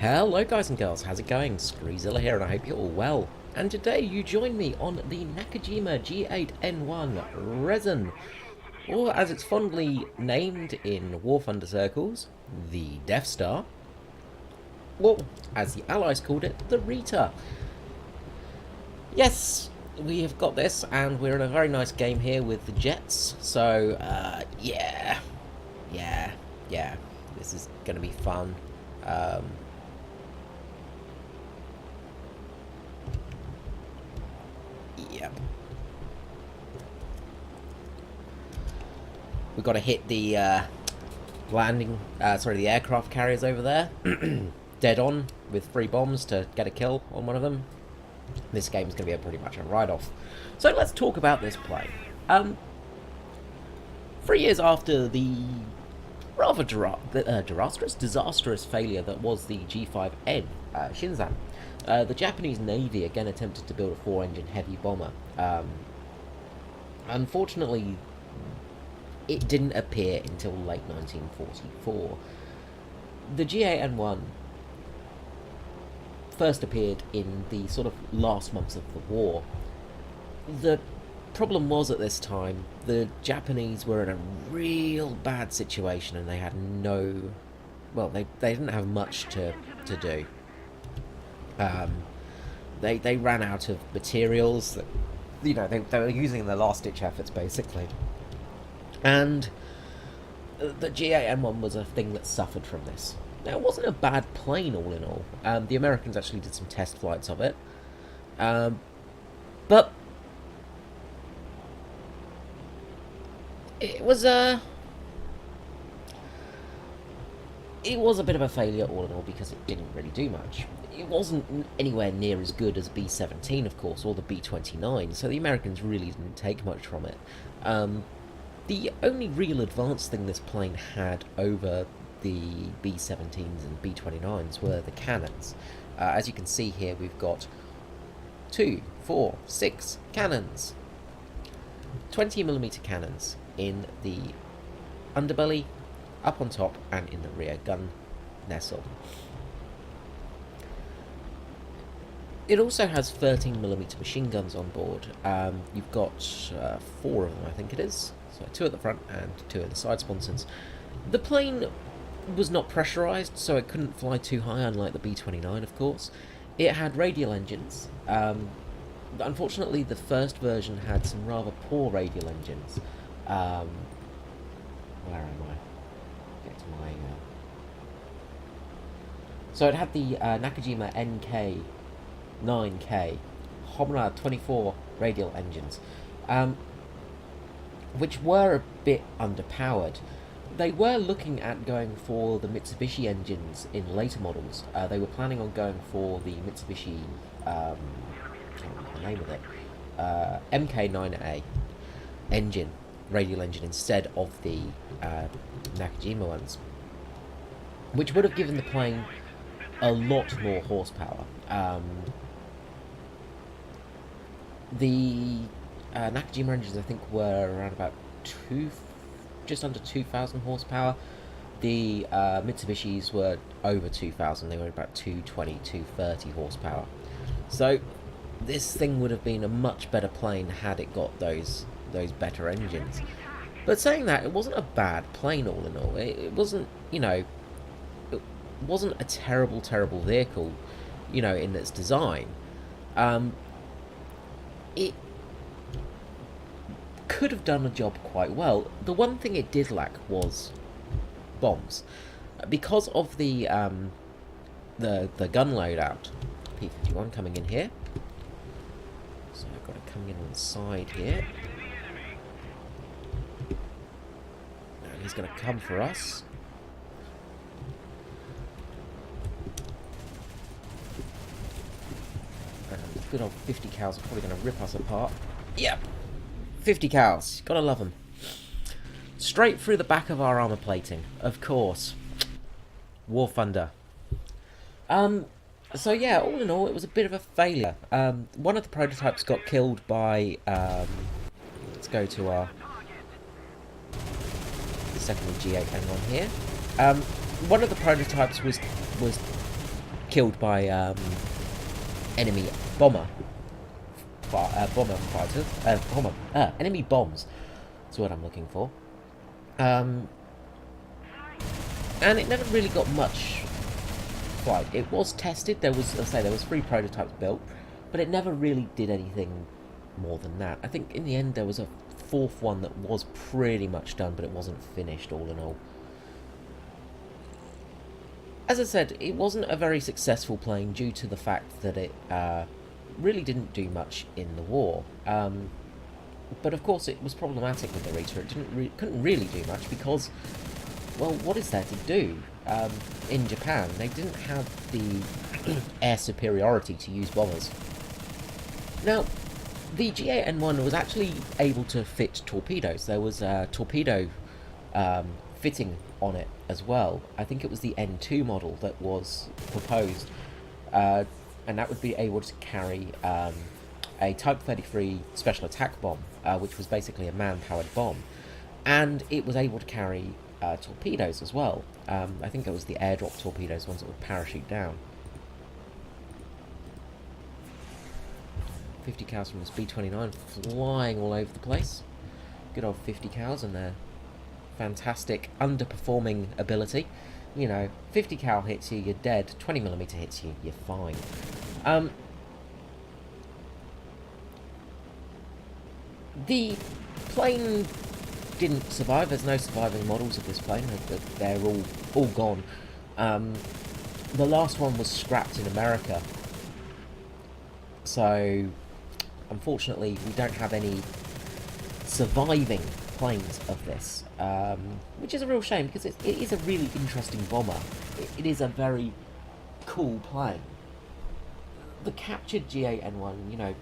Hello guys and girls, how's it going? Screezilla here and I hope you're all well. And today you join me on the Nakajima G8N1 Resin, or as it's fondly named in War Thunder circles, the Death Star, or as the Allies called it, the Rita. Yes, we have got this and we're in a very nice game here with the Jets, so yeah, this is going to be fun. Yep. We've got to hit the the aircraft carriers over there, dead on with 3 bombs to get a kill on one of them. This game's going to be pretty much a write-off. So let's talk about this plane. 3 years after the rather disastrous failure that was the G5N Shinzan, the Japanese Navy again attempted to build a 4-engine heavy bomber. Unfortunately, it didn't appear until late 1944. The G8N1 first appeared in the sort of last months of the war. The problem was at this time, the Japanese were in a real bad situation and they had they didn't have much to do. They ran out of materials that, they were using their last-ditch efforts, basically. And the G8N1 was a thing that suffered from this. Now, it wasn't a bad plane, all in all. The Americans actually did some test flights of it. But it was a bit of a failure, all in all, because it didn't really do much. It wasn't anywhere near as good as B-17, of course, or the B-29, so the Americans really didn't take much from it. The only real advanced thing this plane had over the B-17s and B-29s were the cannons. As you can see here, we've got 2, 4, 6 cannons. 20mm cannons in the underbelly, up on top, and in the rear gun nacelle. It also has 13mm machine guns on board. You've got 4 of them, I think it is. So 2 at the front and 2 at the side sponsons. The plane was not pressurised, so it couldn't fly too high, unlike the B-29, of course. It had radial engines. Unfortunately, the first version had some rather poor radial engines. Where am I? Get to my... So it had the Nakajima NK9K Homura 24 radial engines, which were a bit underpowered. They were looking at going for the Mitsubishi engines in later models. They were planning on going for the Mitsubishi, I can't remember the name of it, MK9A engine, radial engine, instead of the Nakajima ones, which would have given the plane a lot more horsepower. The Nakajima engines, I think, were around about just under 2,000 horsepower. The Mitsubishis were over 2,000. They were about 220, 230 horsepower. So this thing would have been a much better plane had it got those better engines. But saying that, it wasn't a bad plane, all in all. It wasn't, it wasn't a terrible vehicle, in its design. It could have done a job quite well. The one thing it did lack was bombs, because of the gun loadout. P-51 coming in here, so I've got it coming in on the side here, and he's going to come for us. And good old 50 cows are probably going to rip us apart. Yep. 50 cows, gotta love them. Straight through the back of our armor plating, of course. War Thunder. So yeah, all in all, it was a bit of a failure. One of the prototypes got killed by, let's go to our second G8N1 here. One of the prototypes was killed by enemy bomber, bomber fighters, enemy bombs. That's what I'm looking for. Um, and it never really got much flight. It was tested. There was, as I say, there was 3 prototypes built, but it never really did anything more than that. I think in the end there was a 4th one that was pretty much done, but it wasn't finished all in all. As I said, it wasn't a very successful plane due to the fact that it really didn't do much in the war. But of course it was problematic with the Rita. It couldn't really do much because, well, what is there to do? In Japan, they didn't have the air superiority to use bombers. Now, the G8N1 was actually able to fit torpedoes. There was a torpedo fitting on it as well. I think it was the N2 model that was proposed, and that would be able to carry a Type 33 special attack bomb, which was basically a man-powered bomb, and it was able to carry torpedoes as well. I think it was the airdrop torpedoes, ones that would parachute down. 50 cows from this B-29 flying all over the place. Good old 50 cows and their fantastic underperforming ability. You know, 50 cal hits you, you're dead. 20mm hits you, you're fine. The plane didn't survive. There's no surviving models of this plane. They're all gone. The last one was scrapped in America. So, unfortunately, we don't have any surviving planes of this, which is a real shame because it is a really interesting bomber. It is a very cool plane. The captured G8N1, you know,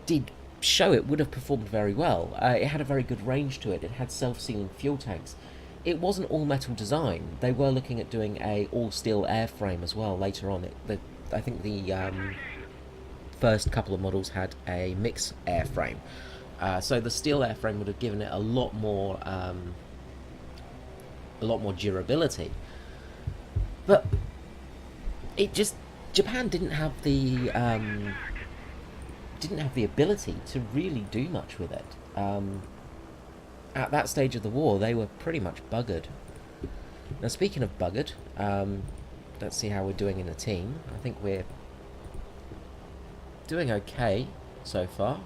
did show it would have performed very well. It had a very good range to it. It had self-sealing fuel tanks. It wasn't all metal design. They were looking at doing a all-steel airframe as well later on. I think the first couple of models had a mixed airframe. So the steel airframe would have given it a lot more durability. But it just, Japan didn't have the ability to really do much with it. At that stage of the war, they were pretty much buggered. Now, speaking of buggered, let's see how we're doing in a team. I think we're doing okay so far.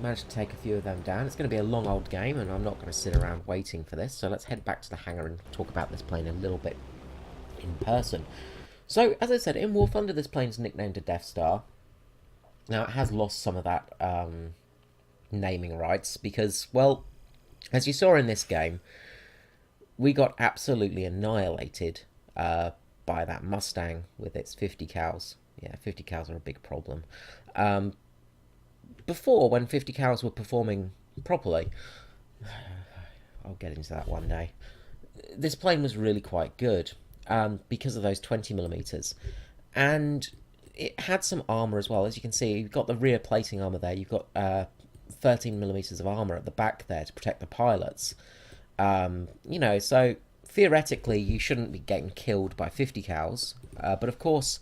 Managed to take a few of them down. It's going to be a long old game, and I'm not going to sit around waiting for this. So let's head back to the hangar and talk about this plane a little bit in person. So, as I said, in War Thunder, this plane's nicknamed a Death Star. Now, it has lost some of that naming rights because, well, as you saw in this game, we got absolutely annihilated by that Mustang with its 50 cals. Yeah, 50 cals are a big problem. Before, when 50 cals were performing properly, I'll get into that one day, this plane was really quite good because of those 20mm. And it had some armour as well. As you can see, you've got the rear plating armour there. You've got 13mm of armour at the back there to protect the pilots. You know, so theoretically, you shouldn't be getting killed by 50 cals. But of course,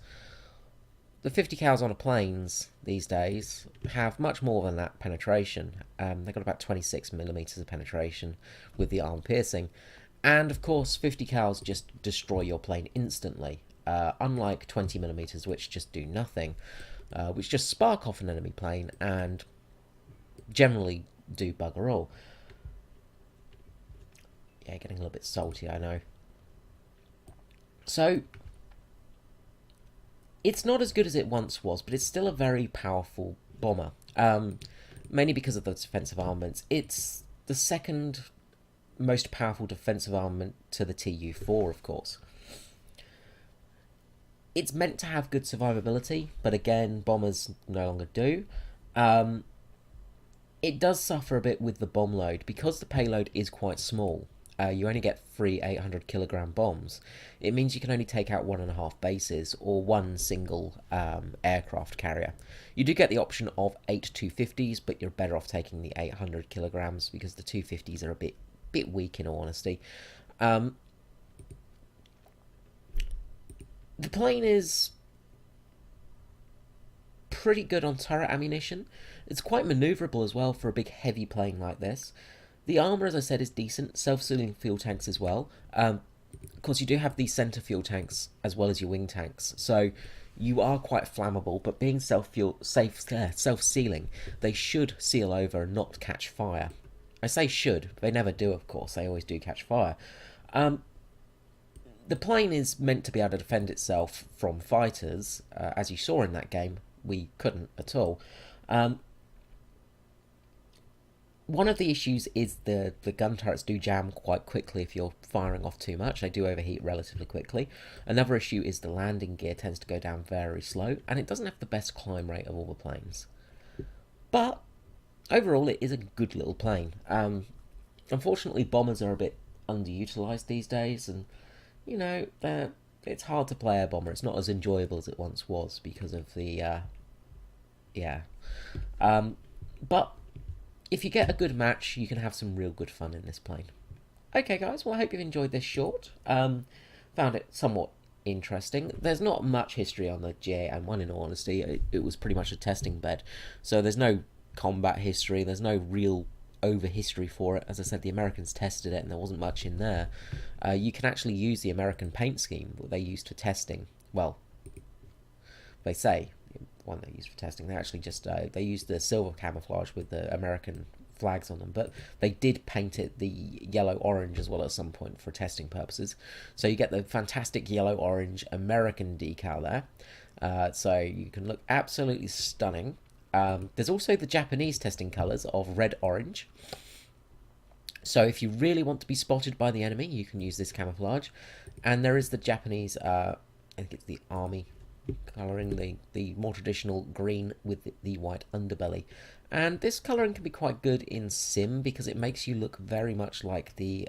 the 50 cals on planes these days have much more than that penetration. They've got about 26mm of penetration with the arm piercing. And of course, 50 cals just destroy your plane instantly. Unlike 20mm, which just do nothing, which just spark off an enemy plane and generally do bugger all. Yeah, getting a little bit salty, I know. So, it's not as good as it once was, but it's still a very powerful bomber. Mainly because of the defensive armaments. It's the second most powerful defensive armament to the Tu-4, of course. It's meant to have good survivability, but again, bombers no longer do. It does suffer a bit with the bomb load. Because the payload is quite small, you only get 3 800kg bombs. It means you can only take out 1.5 bases or one single aircraft carrier. You do get the option of 8 250s, but you're better off taking the 800kg because the 250s are a bit weak in all honesty. The plane is pretty good on turret ammunition. It's quite manoeuvrable as well for a big heavy plane like this. The armour, as I said, is decent. Self-sealing fuel tanks as well. Of course, you do have these centre fuel tanks as well as your wing tanks. So you are quite flammable, but being self-sealing, they should seal over and not catch fire. I say should, they never do, of course. They always do catch fire. The plane is meant to be able to defend itself from fighters. As you saw in that game, we couldn't at all. One of the issues is the gun turrets do jam quite quickly if you're firing off too much. They do overheat relatively quickly. Another issue is the landing gear tends to go down very slow, and it doesn't have the best climb rate of all the planes. But overall, it is a good little plane. Unfortunately, bombers are a bit underutilized these days, and you know, it's hard to play a bomber. It's not as enjoyable as it once was because of the yeah. But if you get a good match, you can have some real good fun in this plane. Okay, guys, well, I hope you've enjoyed this short. Found it somewhat interesting. There's not much history on the G8N1, in all honesty. It was pretty much a testing bed. So there's no combat history. There's no real over history for it. As I said, the Americans tested it and there wasn't much in there. You can actually use the American paint scheme that they used for testing. Well, they say one they used for testing. They actually just they used the silver camouflage with the American flags on them, but they did paint it the yellow orange as well at some point for testing purposes. So you get the fantastic yellow orange American decal there. So you can look absolutely stunning. There's also the Japanese testing colours of red orange. So if you really want to be spotted by the enemy, you can use this camouflage. And there is the Japanese, I think it's the army colouring, the more traditional green with the white underbelly. And this colouring can be quite good in sim because it makes you look very much like the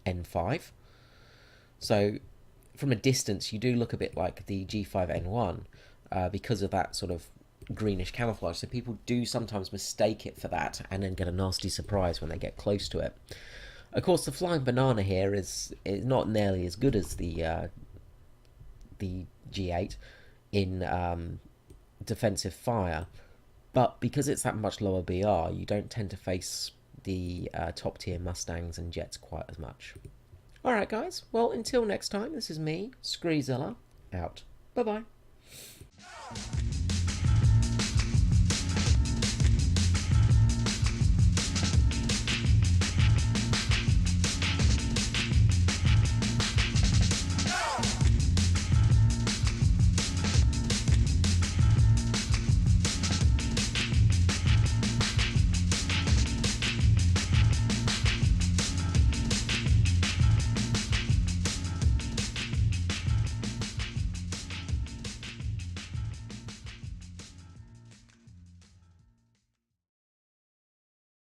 N5. So from a distance, you do look a bit like the G5N1 because of that sort of greenish camouflage. So people do sometimes mistake it for that and then get a nasty surprise when they get close to it. Of course, the flying banana here is not nearly as good as the G8 in defensive fire, but because it's that much lower BR, you don't tend to face the top tier Mustangs and Jets quite as much. Alright guys, well until next time, this is me, Screezilla, out. Bye bye.